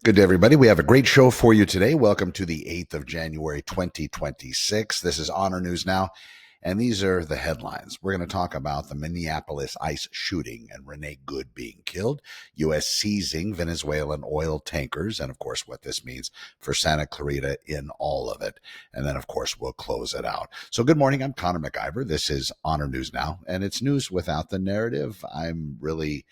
Good day, everybody. We have a great show for you today. Welcome to the 8th of January, 2026. This is Honor News Now, and these are the headlines. We're going to talk about the Minneapolis ICE shooting and Renee Good being killed, U.S. seizing Venezuelan oil tankers, and of course, what this means for Santa Clarita in all of it. And then, of course, we'll close it out. So good morning. I'm Connor McIver. This is Honor News Now, and it's news without the narrative. I'm really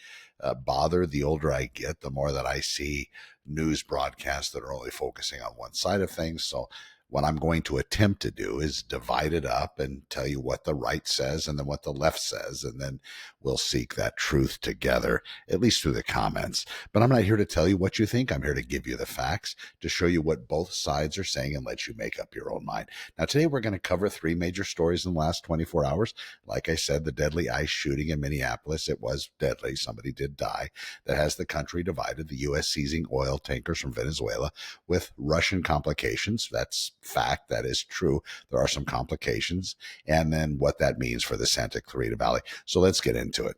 bothered. The older I get, the more that I see news broadcasts that are only focusing on one side of things. So what I'm going to attempt to do is divide it up and tell you what the right says and then what the left says, and then we'll seek that truth together, at least through the comments. But I'm not here to tell you what you think. I'm here to give you the facts, to show you what both sides are saying and let you make up your own mind. Now, today we're going to cover three major stories in the last 24 hours. Like I said, the deadly ICE shooting in Minneapolis. It was deadly. Somebody did die. That has the country divided. The U.S. seizing oil tankers from Venezuela with Russian complications. That's fact. That is true. There are some complications. And then what that means for the Santa Clarita Valley. So let's get into it.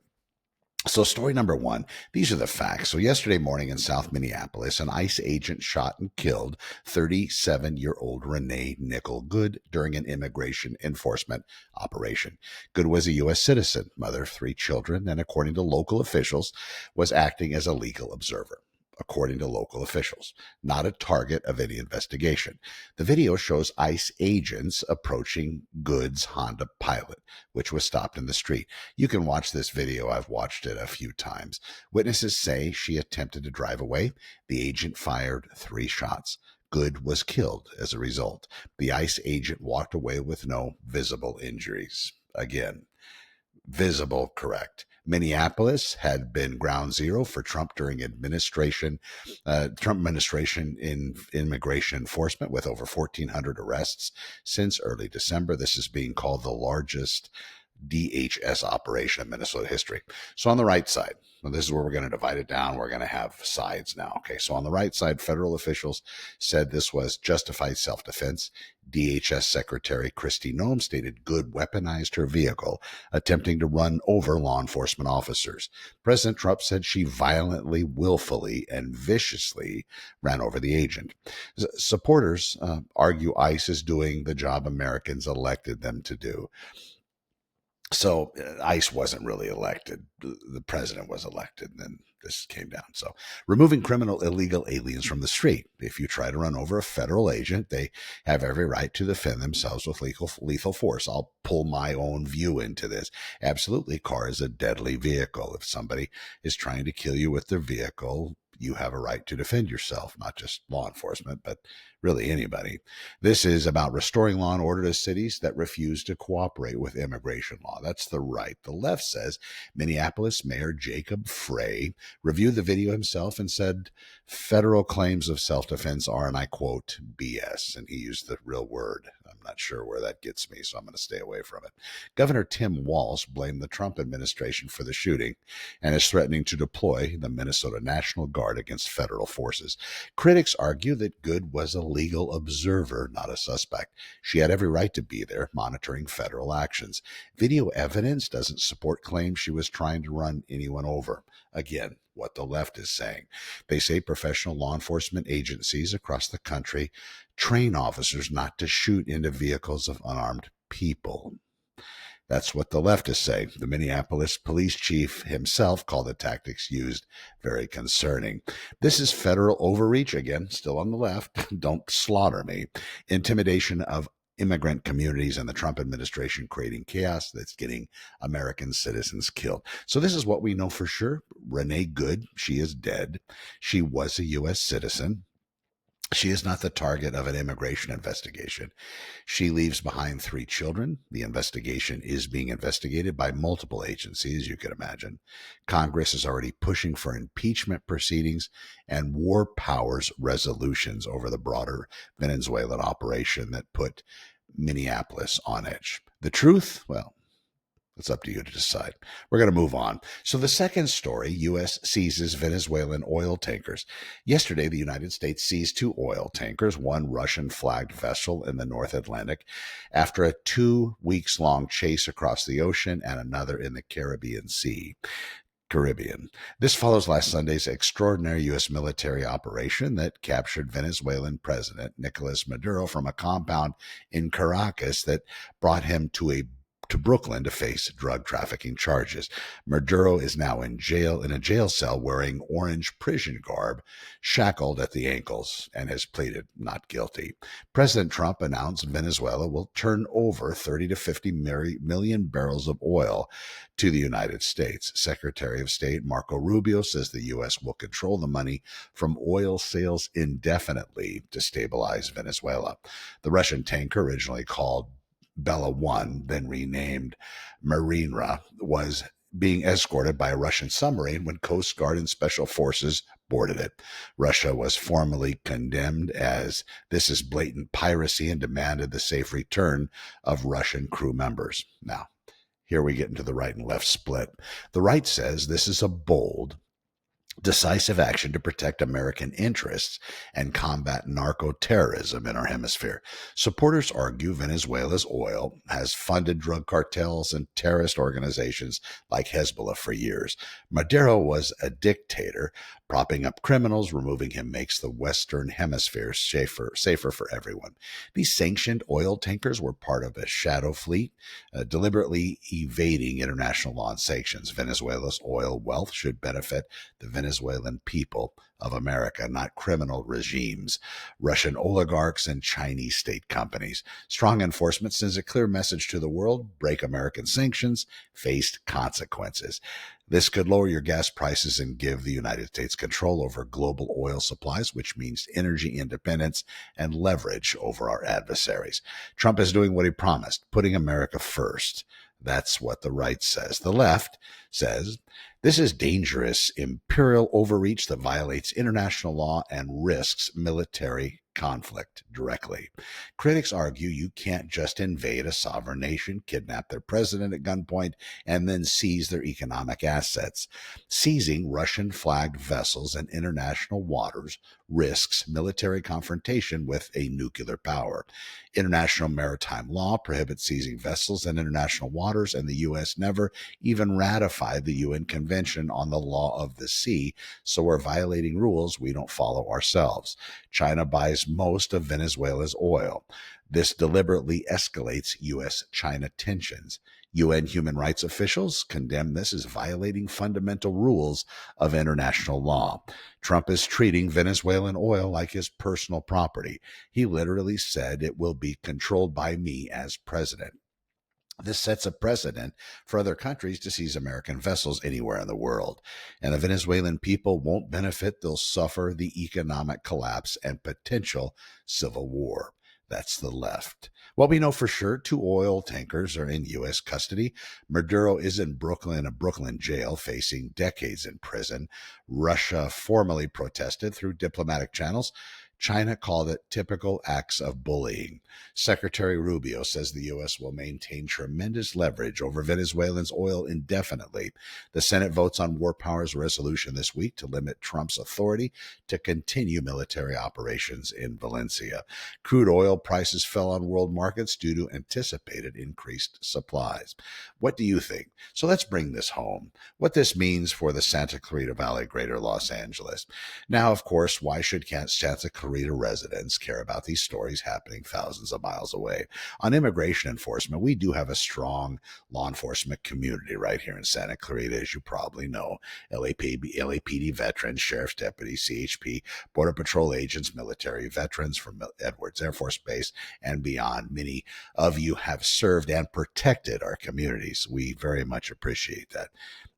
So story number one, these are the facts. So yesterday morning in South Minneapolis, an ICE agent shot and killed 37-year-old Renee Nicole Good during an immigration enforcement operation. Good was a U.S. citizen, mother of three children, and according to local officials, was acting as a legal observer. According to local officials, not a target of any investigation. The video shows ICE agents approaching Good's Honda Pilot, which was stopped in the street. You can watch this video. I've watched it a few times. Witnesses say she attempted to drive away. The agent fired 3 shots. Good was killed as a result. The ICE agent walked away with no visible injuries. Again, visible, correct. Minneapolis had been ground zero for Trump during Trump administration in immigration enforcement with over 1,400 arrests since early December. This is being called the largest DHS operation in Minnesota history. So on the right side, well, this is where we're going to divide it down. We're going to have sides now. Okay, so on the right side, federal officials said this was justified self-defense. DHS Secretary Kristi Noem stated Good weaponized her vehicle, attempting to run over law enforcement officers. President Trump said she violently, willfully, and viciously ran over the agent. Supporters argue ICE is doing the job Americans elected them to do. So ICE wasn't really elected. The president was elected, and then this came down. So removing criminal illegal aliens from the street. If you try to run over a federal agent, they have every right to defend themselves with lethal force. I'll pull my own view into this. Absolutely, car is a deadly vehicle. If somebody is trying to kill you with their vehicle, you have a right to defend yourself, not just law enforcement, but really anybody. This is about restoring law and order to cities that refuse to cooperate with immigration law. That's the right. The left says Minneapolis Mayor Jacob Frey reviewed the video himself and said federal claims of self-defense are, and I quote, BS. And he used the real word. I'm not sure where that gets me, so I'm going to stay away from it. Governor Tim Walz blamed the Trump administration for the shooting and is threatening to deploy the Minnesota National Guard against federal forces. Critics argue that Good was a legal observer, not a suspect. She had every right to be there, monitoring federal actions. Video evidence doesn't support claims she was trying to run anyone over. Again, what the left is saying. They say professional law enforcement agencies across the country train officers not to shoot into vehicles of unarmed people. That's what the left is saying. The Minneapolis police chief himself called the tactics used very concerning. This is federal overreach, again, still on the left. Don't slaughter me. Intimidation of immigrant communities and the Trump administration creating chaos that's getting American citizens killed. So this is what we know for sure. Renee Good, she is dead. She was a U.S. citizen. She is not the target of an immigration investigation. She leaves behind 3 children. The investigation is being investigated by multiple agencies, you can imagine. Congress is already pushing for impeachment proceedings and war powers resolutions over the broader Venezuelan operation that put Minneapolis on edge. The truth? Well, it's up to you to decide. We're going to move on. So the second story, U.S. seizes Venezuelan oil tankers. Yesterday, the United States seized 2 oil tankers, one Russian-flagged vessel in the North Atlantic, after a 2 weeks-long chase across the ocean and another in the Caribbean Sea. Caribbean. This follows last Sunday's extraordinary U.S. military operation that captured Venezuelan President Nicolas Maduro from a compound in Caracas that brought him to Brooklyn to face drug trafficking charges. Maduro is now in a jail cell wearing orange prison garb, shackled at the ankles, and has pleaded not guilty. President Trump announced Venezuela will turn over 30 to 50 million barrels of oil to the United States. Secretary of State Marco Rubio says the U.S. will control the money from oil sales indefinitely to stabilize Venezuela. The Russian tanker, originally called Bella 1, then renamed Marinra, was being escorted by a Russian submarine when Coast Guard and Special Forces boarded it. Russia was formally condemned as this is blatant piracy and demanded the safe return of Russian crew members. Now, here we get into the right and left split. The right says this is a bold, decisive action to protect American interests and combat narco-terrorism in our hemisphere. Supporters argue Venezuela's oil has funded drug cartels and terrorist organizations like Hezbollah for years. Maduro was a dictator. Propping up criminals, removing him makes the Western Hemisphere safer for everyone. These sanctioned oil tankers were part of a shadow fleet, deliberately evading international law and sanctions. Venezuela's oil wealth should benefit the Venezuelan people of America, not criminal regimes, Russian oligarchs, and Chinese state companies. Strong enforcement sends a clear message to the world: break American sanctions, face consequences. This could lower your gas prices and give the United States control over global oil supplies, which means energy independence and leverage over our adversaries. Trump is doing what he promised, putting America first. That's what the right says. The left says this is dangerous imperial overreach that violates international law and risks military conflict directly. Critics argue you can't just invade a sovereign nation, kidnap their president at gunpoint, and then seize their economic assets. Seizing Russian-flagged vessels in international waters risks military confrontation with a nuclear power. International maritime law prohibits seizing vessels in international waters, and the U.S. never even ratified the UN Convention on the Law of the Sea, so we're violating rules we don't follow ourselves. China buys most of Venezuela's oil. This deliberately escalates U.S.-China tensions. UN human rights officials condemn this as violating fundamental rules of international law. Trump is treating Venezuelan oil like his personal property. He literally said it will be controlled by me as president. This sets a precedent for other countries to seize American vessels anywhere in the world. And the Venezuelan people won't benefit. They'll suffer the economic collapse and potential civil war. That's the left. Well, we know for sure 2 oil tankers are in U.S. custody. Maduro is in a Brooklyn jail facing decades in prison. Russia formally protested through diplomatic channels. China called it typical acts of bullying. Secretary Rubio says the U.S. will maintain tremendous leverage over Venezuelans' oil indefinitely. The Senate votes on War Powers resolution this week to limit Trump's authority to continue military operations in Valencia. Crude oil prices fell on world markets due to anticipated increased supplies. What do you think? So let's bring this home. What this means for the Santa Clarita Valley, Greater Los Angeles. Now, of course, why should Santa Clarita residents care about these stories happening thousands of miles away? On immigration enforcement, we do have a strong law enforcement community right here in Santa Clarita, as you probably know. LAPD veterans, sheriff's deputies, CHP, Border Patrol agents, military veterans from Edwards Air Force Base and beyond. Many of you have served and protected our communities. We very much appreciate that.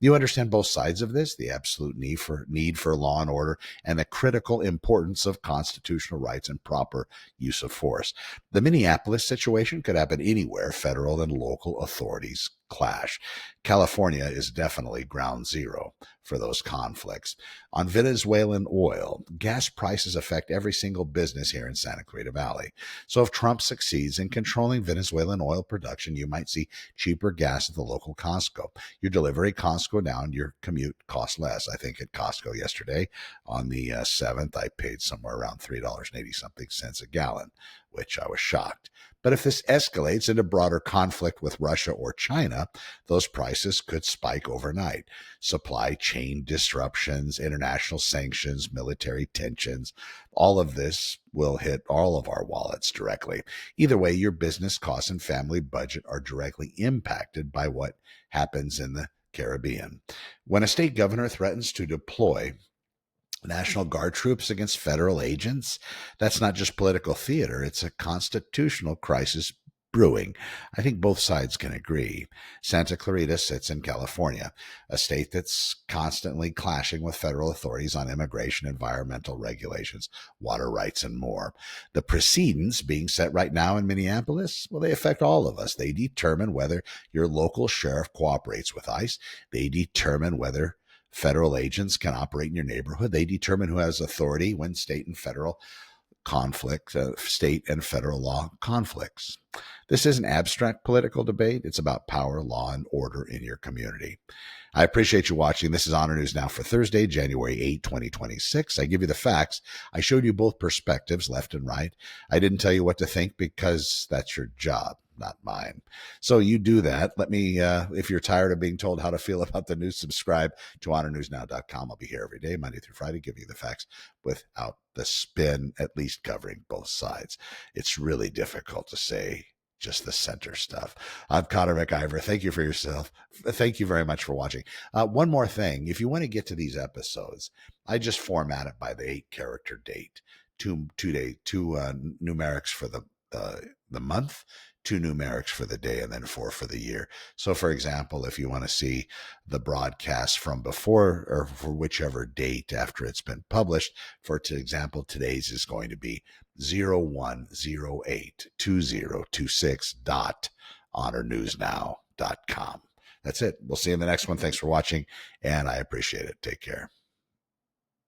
You understand both sides of this, the absolute need for law and order, and the critical importance of constitutional rights and proper use of force. The Minneapolis situation could happen anywhere federal and local authorities clash. California is definitely ground zero for those conflicts. On Venezuelan oil, gas prices affect every single business here in Santa Clarita Valley. So if Trump succeeds in controlling Venezuelan oil production, you might see cheaper gas at the local Costco. Your delivery Costco now and your commute costs less. I think at Costco yesterday on the 7th, I paid somewhere around $3.80 something a gallon which I was shocked. But if this escalates into broader conflict with Russia or China, those prices could spike overnight. Supply chain disruptions, international sanctions, military tensions, all of this will hit all of our wallets directly. Either way, your business costs and family budget are directly impacted by what happens in the Caribbean. When a state governor threatens to deploy National Guard troops against federal agents, that's not just political theater, it's a constitutional crisis brewing. I think both sides can agree. Santa Clarita sits in California, a state that's constantly clashing with federal authorities on immigration, environmental regulations, water rights, and more. The precedents being set right now in Minneapolis, well, they affect all of us. They determine whether your local sheriff cooperates with ICE. They determine whether federal agents can operate in your neighborhood. They determine who has authority when state and federal state and federal law conflicts. This isn't abstract political debate. It's about power, law, and order in your community. I appreciate you watching. This is Honor News Now for Thursday, January 8, 2026. I give you the facts. I showed you both perspectives, left and right. I didn't tell you what to think because that's your job, not mine. So you do that. Let me, if you're tired of being told how to feel about the news, subscribe to HonorNewsNow.com. I'll be here every day, Monday through Friday, giving you the facts without the spin, at least covering both sides. It's really difficult to say just the center stuff. I'm Connor McIver. Thank you for yourself. Thank you very much for watching. One more thing. If you want to get to these episodes, I just format it by the 8-character date. Two numerics for the month, 2 numerics for the day, and then 4 for the year. So, for example, if you want to see the broadcast from before or for whichever date after it's been published, for example, today's is going to be 01082026.honornewsnow.com. That's it. We'll see you in the next one. Thanks for watching, and I appreciate it. Take care.